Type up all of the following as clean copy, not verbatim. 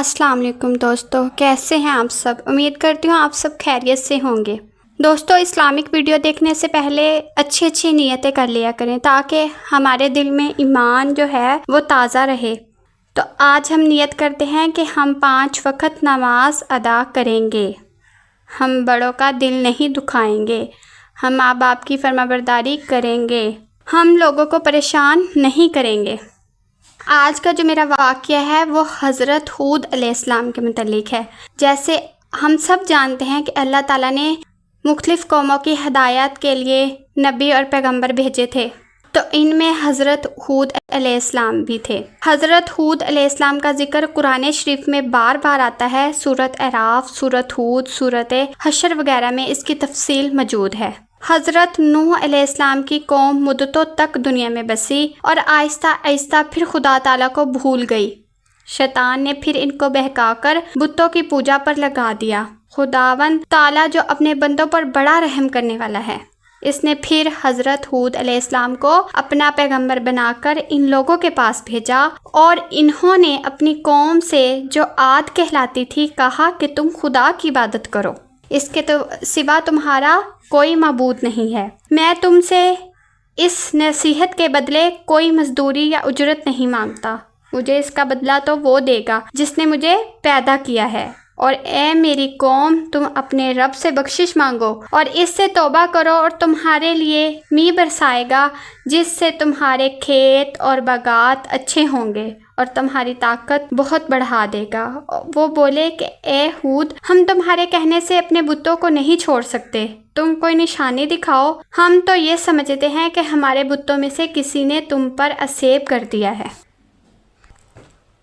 अस्सलाम वालेकुम दोस्तों, कैसे हैं आप सब। उम्मीद करती हूँ आप सब खैरियत से होंगे। दोस्तों, इस्लामिक वीडियो देखने से पहले अच्छी अच्छी नीयतें कर लिया करें ताकि हमारे दिल में ईमान जो है वो ताज़ा रहे। तो आज हम नियत करते हैं कि हम 5 वक्त नमाज अदा करेंगे। हम बड़ों का दिल नहीं दुखाएंगे, हम माँ बाप की फरमाबरदारी करेंगे, हम लोगों को परेशान नहीं करेंगे। आज का जो मेरा वाक़या है वो हज़रत हूद अलैहिस्सलाम के मुतल्लिक़ है। जैसे हम सब जानते हैं कि अल्लाह ताला ने मुख्तलिफ़ कौमों की हदायत के लिए नबी और पैगंबर भेजे थे, तो इनमें हज़रत हूद अलैहिस्सलाम भी थे। हज़रत हूद अलैहिस्सलाम का ज़िक्र कुरान शरीफ में बार बार आता है। सूरत अराफ, सूरत हूद, सूरत हशर वगैरह में इसकी तफसील मौजूद है। हज़रत नूह अलैहिस्सलाम की कौम मुद्दतों तक दुनिया में बसी और आहिस्ता आहिस्ता फिर खुदा ताला को भूल गई। शैतान ने फिर इनको बहकाकर बुतों की पूजा पर लगा दिया। खुदावंद ताला जो अपने बंदों पर बड़ा रहम करने वाला है, इसने फिर हज़रत हूद अलैहिस्सलाम को अपना पैगंबर बनाकर इन लोगों के पास भेजा और इन्होंने अपनी कौम से जो आद कहलाती थी कहा कि तुम खुदा की इबादत करो, इसके तो सिवा तुम्हारा कोई माबूद नहीं है। मैं तुमसे इस नसीहत के बदले कोई मजदूरी या उजरत नहीं मांगता, मुझे इसका बदला तो वो देगा जिसने मुझे पैदा किया है। और ए मेरी कौम, तुम अपने रब से बख्शिश मांगो और इससे तौबा करो और तुम्हारे लिए मींह बरसाएगा, जिससे तुम्हारे खेत और बागात अच्छे होंगे और तुम्हारी ताकत बहुत बढ़ा देगा। वो बोले कि ए हूद, हम तुम्हारे कहने से अपने बुतों को नहीं छोड़ सकते, तुम कोई निशानी दिखाओ। हम तो ये समझते हैं कि हमारे बुतों में से किसी ने तुम पर असेब कर दिया है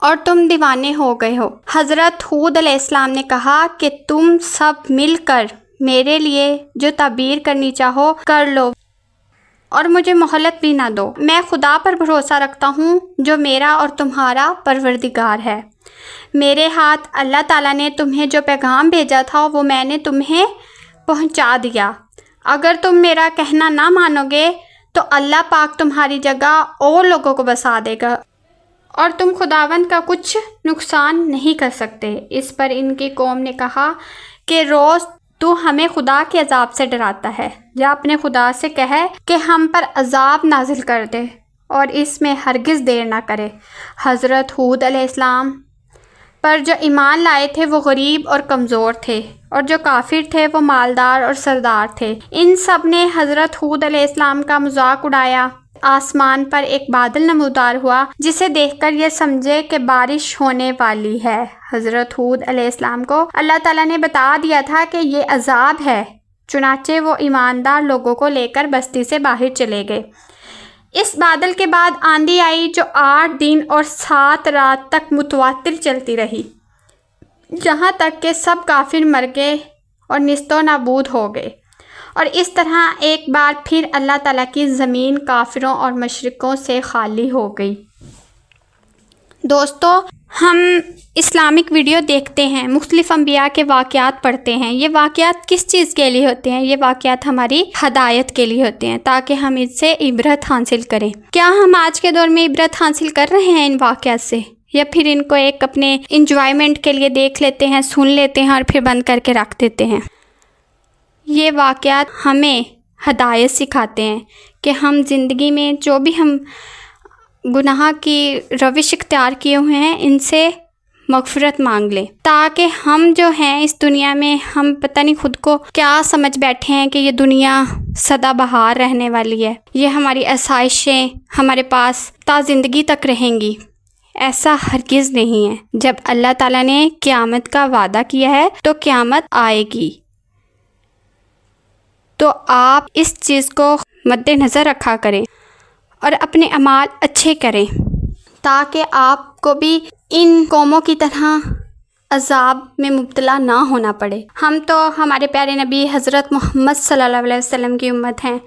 और तुम दीवाने हो गए हो। हज़रत हूद अलैहिस्सलाम ने कहा कि तुम सब मिलकर मेरे लिए जो ताबीर करनी चाहो कर लो और मुझे मोहलत भी ना दो। मैं खुदा पर भरोसा रखता हूँ जो मेरा और तुम्हारा परवरदिगार है। मेरे हाथ अल्लाह ताला ने तुम्हें जो पैगाम भेजा था वो मैंने तुम्हें पहुँचा दिया। अगर तुम मेरा कहना ना मानोगे तो अल्लाह पाक तुम्हारी जगह और लोगों को बसा देगा और तुम खुदावंद का कुछ नुकसान नहीं कर सकते। इस पर इनकी कौम ने कहा कि रोज़ तू हमें खुदा के अजाब से डराता है, या अपने खुदा से कहे कि हम पर अजाब नाजिल कर दे और इसमें हरगिज़ देर ना करे। हज़रत हूद अलैहिस्सलाम पर जो ईमान लाए थे वो गरीब और कमज़ोर थे और जो काफिर थे वो मालदार और सरदार थे। इन सब ने हज़रत हूद अलैहिस्सलाम का मजाक उड़ाया। आसमान पर एक बादल नमूदार हुआ जिसे देखकर ये समझे कि बारिश होने वाली है। हज़रत हूद अलैहिस्सलाम को अल्लाह ताला ने बता दिया था कि ये अजाब है, चुनाचे वो ईमानदार लोगों को लेकर बस्ती से बाहर चले गए। इस बादल के बाद आंधी आई जो 8 दिन और 7 रात तक मुतवातिर चलती रही, जहाँ तक कि सब काफिर मर गए और निस्तो नाबूद हो गए। और इस तरह एक बार फिर अल्लाह ताला की ज़मीन काफिरों और मशरिकों से खाली हो गई। दोस्तों, हम इस्लामिक वीडियो देखते हैं, मुख्तलिफ़ अंबिया के वाक़यात पढ़ते हैं। ये वाक़यात किस चीज़ के लिए होते हैं? ये वाक़यात हमारी हदायत के लिए होते हैं ताकि हम इससे इबरत हासिल करें। क्या हम आज के दौर में इबरत हासिल कर रहे हैं इन वाक़यात से, या फिर इनको एक अपने इंजॉयमेंट के लिए देख लेते हैं, सुन लेते हैं और फिर बंद करके रख देते हैं? ये वाक़यात हमें हदायत सिखाते हैं कि हम ज़िंदगी में जो भी हम गुनाह की रविश इख्तियार किए हुए हैं इनसे मग़फ़िरत मांग लें, ताकि हम जो हैं इस दुनिया में, हम पता नहीं खुद को क्या समझ बैठे हैं कि ये दुनिया सदाबहार रहने वाली है, ये हमारी आसाइशें हमारे पास ता ज़िंदगी तक रहेंगी। ऐसा हरगिज़ नहीं है। जब अल्लाह ताला ने क़यामत का वादा किया है तो क़यामत आएगी। तो आप इस चीज़ को मद्देनज़र रखा करें और अपने अमाल अच्छे करें ताकि आपको भी इन कौमों की तरह अजाब में मुब्तला ना होना पड़े। हम तो हमारे प्यारे नबी हज़रत मोहम्मद सल्लल्लाहु अलैहि वसल्लम की उम्मत हैं,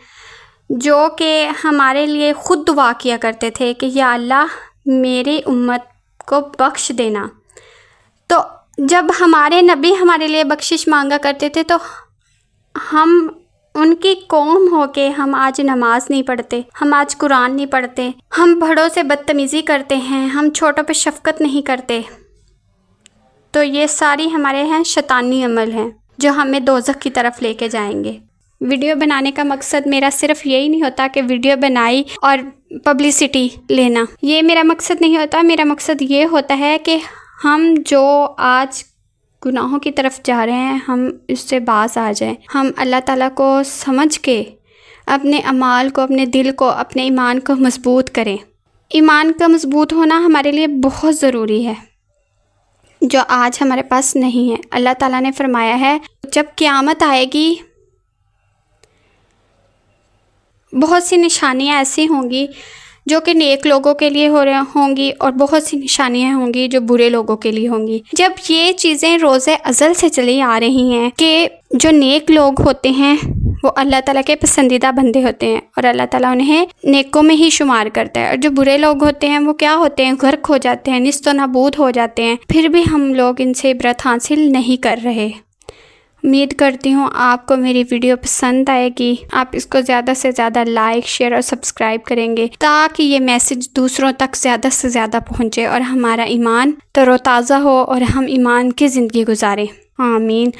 जो कि हमारे लिए ख़ुद दुआ किया करते थे कि या अल्लाह मेरी उम्मत को बख्श देना। तो जब हमारे नबी हमारे लिए बख्शिश मांगा करते थे तो हम उनकी कौम हो के हम आज नमाज नहीं पढ़ते, हम आज कुरान नहीं पढ़ते, हम बड़ों से बदतमीज़ी करते हैं, हम छोटों पे शफ़क़त नहीं करते। تو یہ ساری ہمارے ہیں شیطانی عمل ہیں جو ہمیں دوزخ کی طرف لے کے جائیں گے۔ ویڈیو بنانے کا مقصد میرا صرف یہی نہیں ہوتا کہ ویڈیو بنائی اور پبلسٹی لینا، یہ میرا مقصد نہیں ہوتا۔ میرا مقصد یہ ہوتا ہے کہ ہم جو آج گناہوں کی طرف جا رہے ہیں ہم اس سے باز آ جائیں، ہم اللہ تعالیٰ کو سمجھ کے اپنے اعمال کو، اپنے دل کو، اپنے ایمان کو مضبوط کریں۔ ایمان کا مضبوط ہونا ہمارے لیے بہت ضروری ہے جو آج ہمارے پاس نہیں ہے۔ اللہ تعالیٰ نے فرمایا ہے جب قیامت آئے گی بہت سی نشانیاں ایسی ہوں گی جو کہ نیک لوگوں کے لیے ہوں گی اور بہت سی نشانیاں ہوں گی جو برے لوگوں کے لیے ہوں گی۔ جب یہ چیزیں روز ازل سے چلی آ رہی ہیں کہ جو نیک لوگ ہوتے ہیں وہ اللہ تعالیٰ کے پسندیدہ بندے ہوتے ہیں اور اللہ تعالیٰ انہیں نیکوں میں ہی شمار کرتا ہے، اور جو برے لوگ ہوتے ہیں وہ کیا ہوتے ہیں، غرق ہو جاتے ہیں، نیست و نابود ہو جاتے ہیں۔ پھر بھی ہم لوگ ان سے عبرت حاصل نہیں کر رہے۔ امید کرتی ہوں آپ کو میری ویڈیو پسند آئے گی، آپ اس کو زیادہ سے زیادہ لائک، شیئر اور سبسکرائب کریں گے تاکہ یہ میسج دوسروں تک زیادہ سے زیادہ پہنچے اور ہمارا ایمان تر و تازہ ہو اور ہم ایمان کی زندگی گزاریں۔ آمین۔